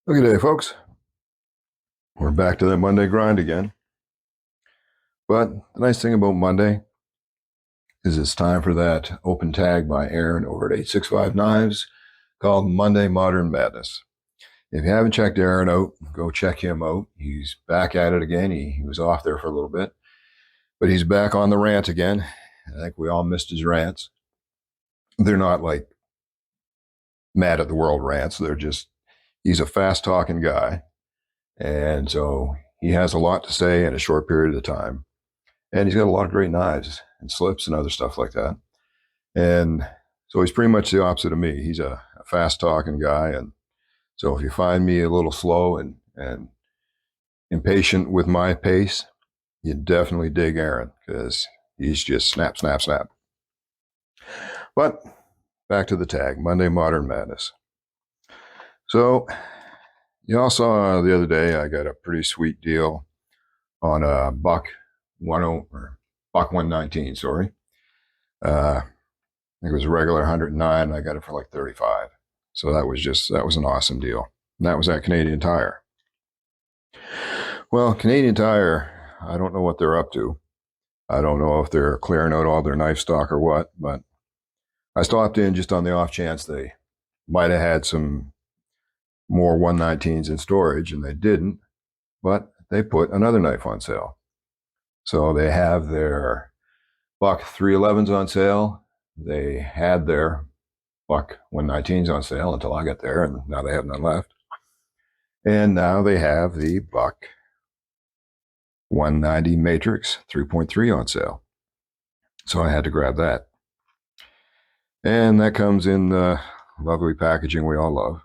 Good day, folks. We're back to that Monday grind again. But the nice thing about Monday is it's time for that open tag by Aaron over at 865 Knives called Monday Modern Madness. If you haven't checked Aaron out, go check him out. He's back at it again. He was off there for a little bit, but he's back on the rant again. I think we all missed his rants. They're not like mad at the world rants. They're just, he's a fast talking guy. And so he has a lot to say in a short period of time. And he's got a lot of great knives and slips and other stuff like that. And so he's pretty much the opposite of me. He's a fast talking guy. And so if you find me a little slow and impatient with my pace, you definitely dig Aaron because he's just snap, snap, snap. But back to the tag, Monday Modern Madness. So you all saw the other day I got a pretty sweet deal on a buck 119, sorry. I think it was a regular 109. I got it for like 35. So that was an awesome deal. And that was at Canadian Tire. Well, Canadian Tire, I don't know what they're up to. I don't know if they're clearing out all their knife stock or what, but I stopped in just on the off chance they might have had some more 119s in storage, and they didn't, but they put another knife on sale. So they have their BUCK 311s on sale. They had their BUCK 119s on sale until I got there, and now they have none left. And now they have the BUCK 190 Matrixx 3.3 on sale. So I had to grab that. And that comes in the lovely packaging we all love.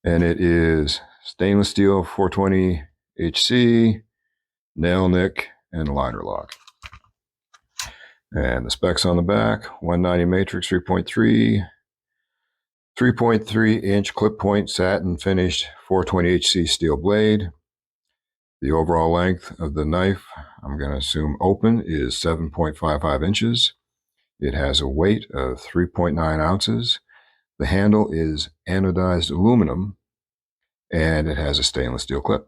And it is stainless steel 420 HC, nail nick, and liner lock. And the specs on the back, 190 Matrixx 3.3, 3.3 inch clip point satin finished 420 HC steel blade. The overall length of the knife, I'm going to assume open, is 7.55 inches. It has a weight of 3.9 ounces. The handle is anodized aluminum, and it has a stainless steel clip.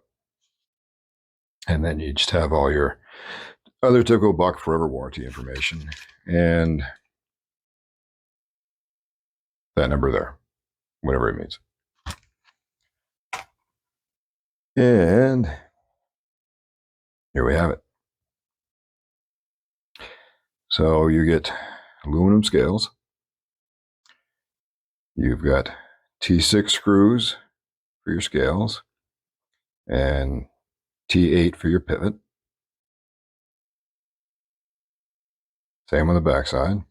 And then you just have all your other typical Buck Forever warranty information and that number there, whatever it means. And here we have it. So you get aluminum scales. You've got T6 screws for your scales and T8 for your pivot. Same on the backside.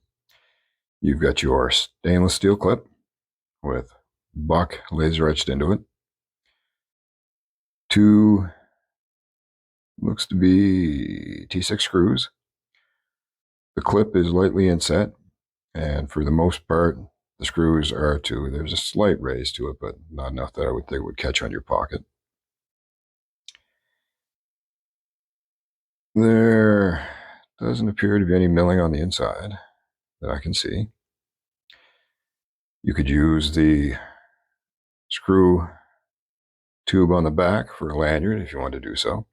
You've got your stainless steel clip with Buck laser etched into it. Two, looks to be T6 screws. The clip is lightly inset, and for the most part, the screws are to, there's a slight raise to it, but not enough that I would think would catch on your pocket. There doesn't appear to be any milling on the inside that I can see. You could use the screw tube on the back for a lanyard if you want to do so.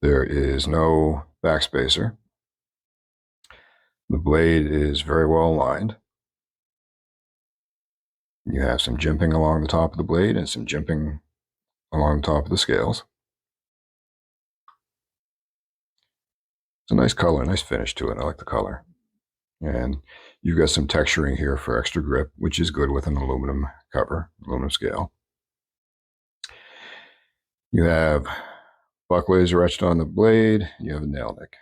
There is no backspacer. The blade is very well aligned. You have some jimping along the top of the blade and some jimping along the top of the scales. It's a nice color, nice finish to it. I like the color. And you've got some texturing here for extra grip, which is good with an aluminum cover, aluminum scale. You have buck laser etched on the blade. You have a nail nick.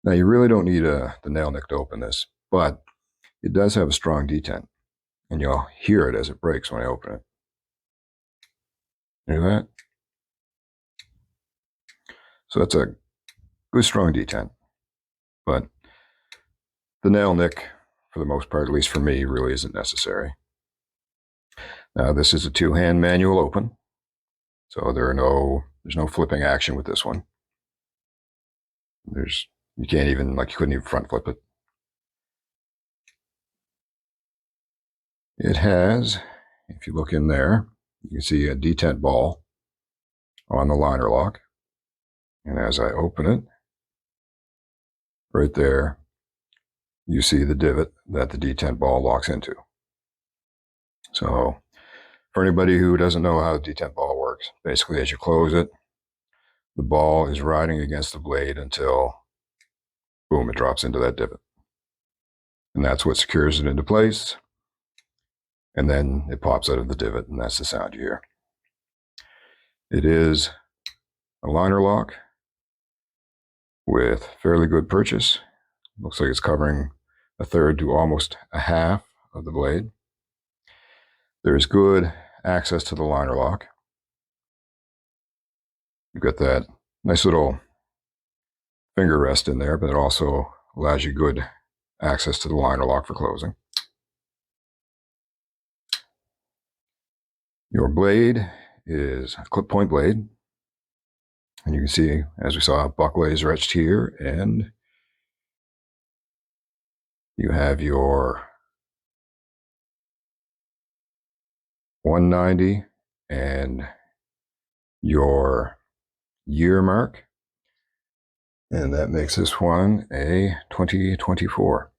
Now, you really don't need the nail nick to open this, but it does have a strong detent, and you'll hear it as it breaks when I open it. Hear that? So that's a good strong detent, but the nail nick, for the most part, at least for me, really isn't necessary. Now, this is a two-hand manual open, so there's no flipping action with this one. You can't even, you couldn't even front flip it. It has if you look in there, you can see a detent ball on the liner lock. And as I open it, right there, you see the divot that the detent ball locks into. So for anybody who doesn't know how the detent ball works, basically as you close it, the ball is riding against the blade until, boom, it drops into that divot. And that's what secures it into place. And then it pops out of the divot, and that's the sound you hear. It is a liner lock with fairly good purchase. Looks like it's covering a third to almost a half of the blade. There's good access to the liner lock. You've got that nice little finger rest in there, but it also allows you good access to the liner lock for closing. Your blade is a clip point blade. And you can see, as we saw, buck laser etched here, and you have your 190 and your year mark. And that makes this one a 2024.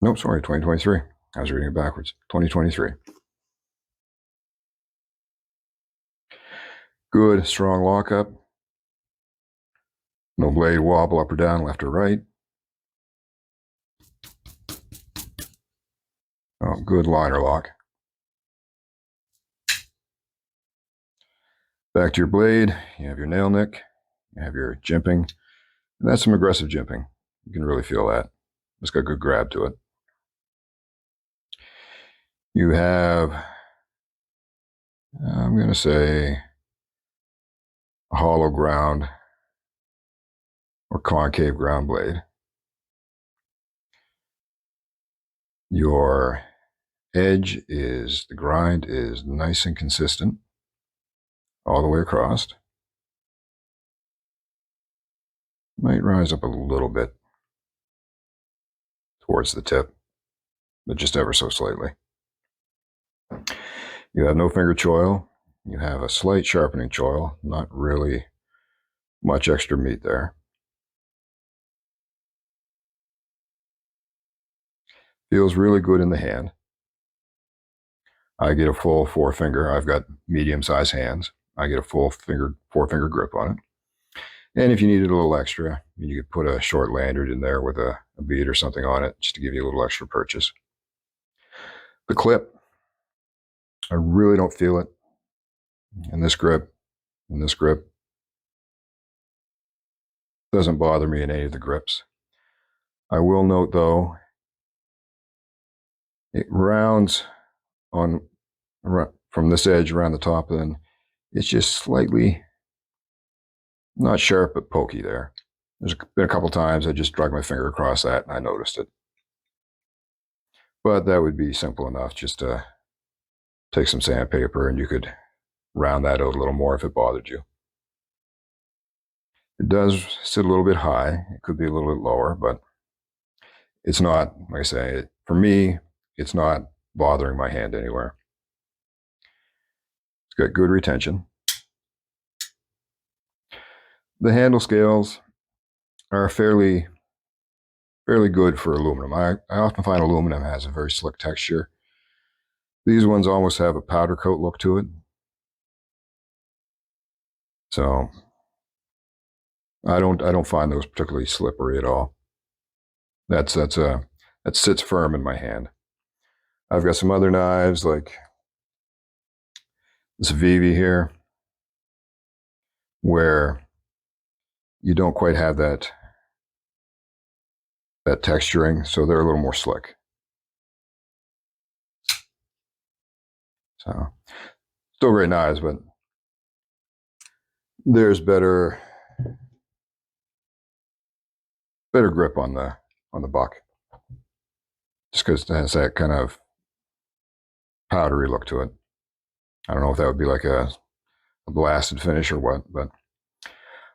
Nope, sorry, 2023. I was reading it backwards. 2023. Good, strong lockup. No blade wobble up or down, left or right. Oh, good liner lock. Back to your blade, you have your nail nick, you have your jimping. And that's some aggressive jimping. You can really feel that. It's got a good grab to it. You have, I'm going to say, a hollow ground or concave ground blade. Your edge is, the grind is nice and consistent all the way across. Might rise up a little bit towards the tip, but just ever so slightly. You have no finger choil. You have a slight sharpening choil, not really much extra meat there. Feels really good in the hand. I get a full forefinger. I've got medium-sized hands. I get a full four-finger grip on it. And if you needed a little extra, you could put a short lanyard in there with a bead or something on it, just to give you a little extra purchase. The clip, I really don't feel it in this grip. Doesn't bother me in any of the grips. I will note, though, it rounds on from this edge around the top, then it's just slightly not sharp but pokey there. There's been a couple times I just dragged my finger across that and I noticed it. But that would be simple enough, just to take some sandpaper and you could round that out a little more if it bothered you. It does sit a little bit high. It could be a little bit lower, but it's not, like I say, for me, it's not bothering my hand anywhere. It's got good retention. The handle scales are fairly good for aluminum. I often find aluminum has a very slick texture. These ones almost have a powder coat look to it. So I don't find those particularly slippery at all. That sits firm in my hand. I've got some other knives like this Vivi here, where you don't quite have that texturing, so they're a little more slick. So still great knives, but there's better grip on the buck, just because it has that kind of powdery look to it. I don't know if that would be like a blasted finish or what, but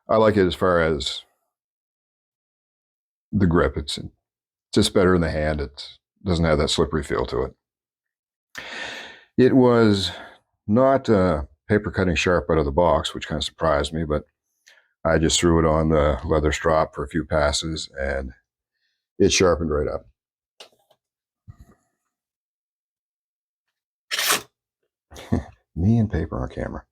I like it as far as the grip. It's just better in the hand. doesn't have that slippery feel to it. It was not paper cutting sharp out of the box, which kind of surprised me, but I just threw it on the leather strop for a few passes and it sharpened right up. Me and paper on camera.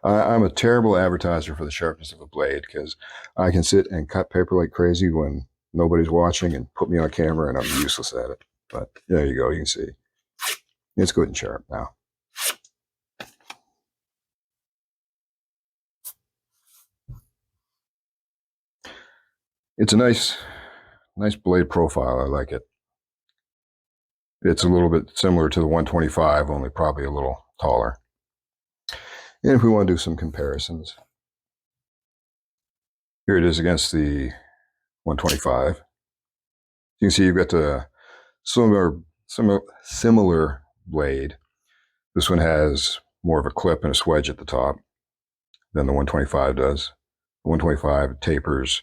I'm a terrible advertiser for the sharpness of a blade because I can sit and cut paper like crazy when nobody's watching and put me on camera and I'm useless at it. But there you go, you can see. It's good and sharp now. It's a nice blade profile. I like it. It's a little bit similar to the 125, only probably a little taller. And if we want to do some comparisons, here it is against the 125. You can see you've got the similar blade. This one has more of a clip and a swedge at the top than the 125 does. The 125 tapers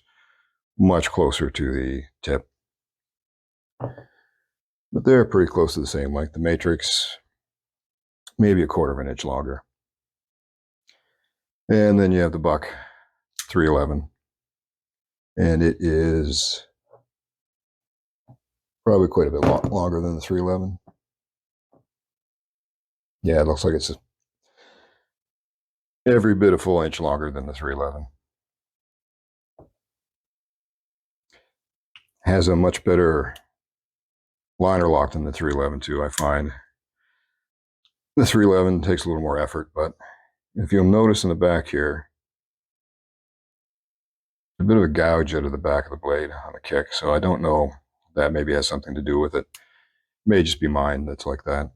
much closer to the tip. But they're pretty close to the same length. The Matrixx, maybe a 1/4 of an inch longer. And then you have the BUCK 3.11. And it is probably quite a bit longer than the 3.11. Yeah, it looks like it's every bit a full inch longer than the 3.11. Has a much better liner lock than the 3.11 too, I find. The 3.11 takes a little more effort, but if you'll notice in the back here, a bit of a gouge out of the back of the blade on the kick, so I don't know if that maybe has something to do with it. It may just be mine that's like that.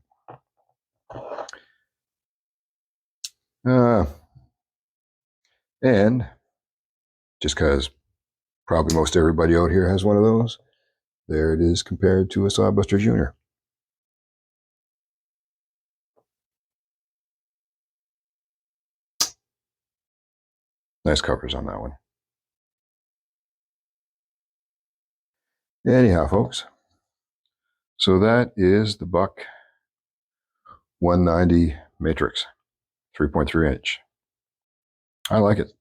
And just because probably most everybody out here has one of those, there it is compared to a Sawbuster Junior. Nice covers on that one. Anyhow, folks, so that is the BUCK 190 Matrixx 3.3 inch. I like it.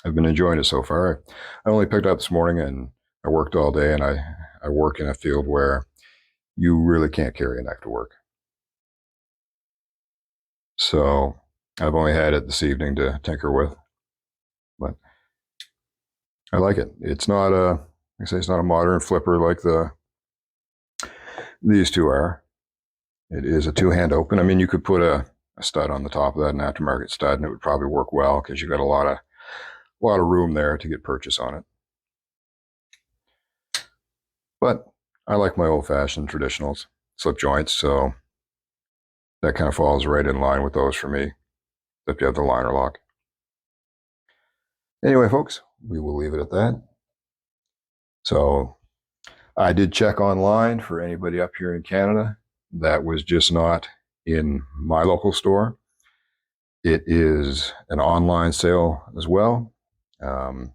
I've been enjoying it so far. I only picked it up this morning and I worked all day, and I work in a field where you really can't carry a knife to work. So I've only had it this evening to tinker with, but I like it. It's not like I say, it's not a modern flipper like these two are. It is a two-hand open. I mean, you could put a stud on the top of that, an aftermarket stud, and it would probably work well because you got a lot of room there to get purchase on it. But I like my old-fashioned traditional slip joints, so that kind of falls right in line with those for me, if you have the liner lock. Anyway, folks, we will leave it at that. So I did check online for anybody up here in Canada. That was just not in my local store. It is an online sale as well. If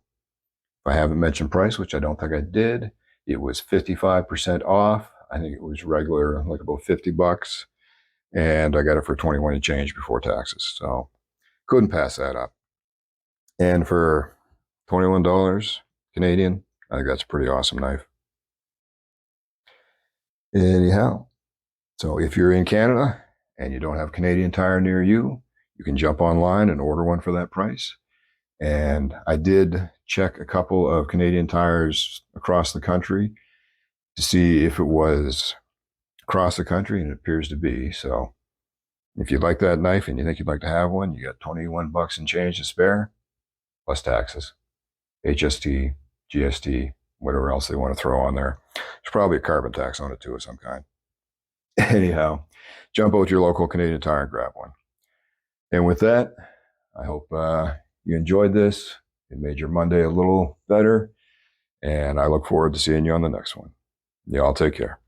I haven't mentioned price, which I don't think I did, it was 55% off. I think it was regular, like about $50, and I got it for 21 and change before taxes. So couldn't pass that up. And for $21 Canadian, I think that's a pretty awesome knife. Anyhow, so if you're in Canada and you don't have Canadian Tire near you, you can jump online and order one for that price. And I did check a couple of Canadian Tires across the country to see if it was across the country, and it appears to be. So if you'd like that knife and you think you'd like to have one, you got $21 and change to spare, plus taxes, HST, GST, whatever else they want to throw on there. There's probably a carbon tax on it too of some kind. Anyhow, jump out to your local Canadian Tire and grab one. And with that, I hope you enjoyed this. It made your Monday a little better. And I look forward to seeing you on the next one. Y'all take care.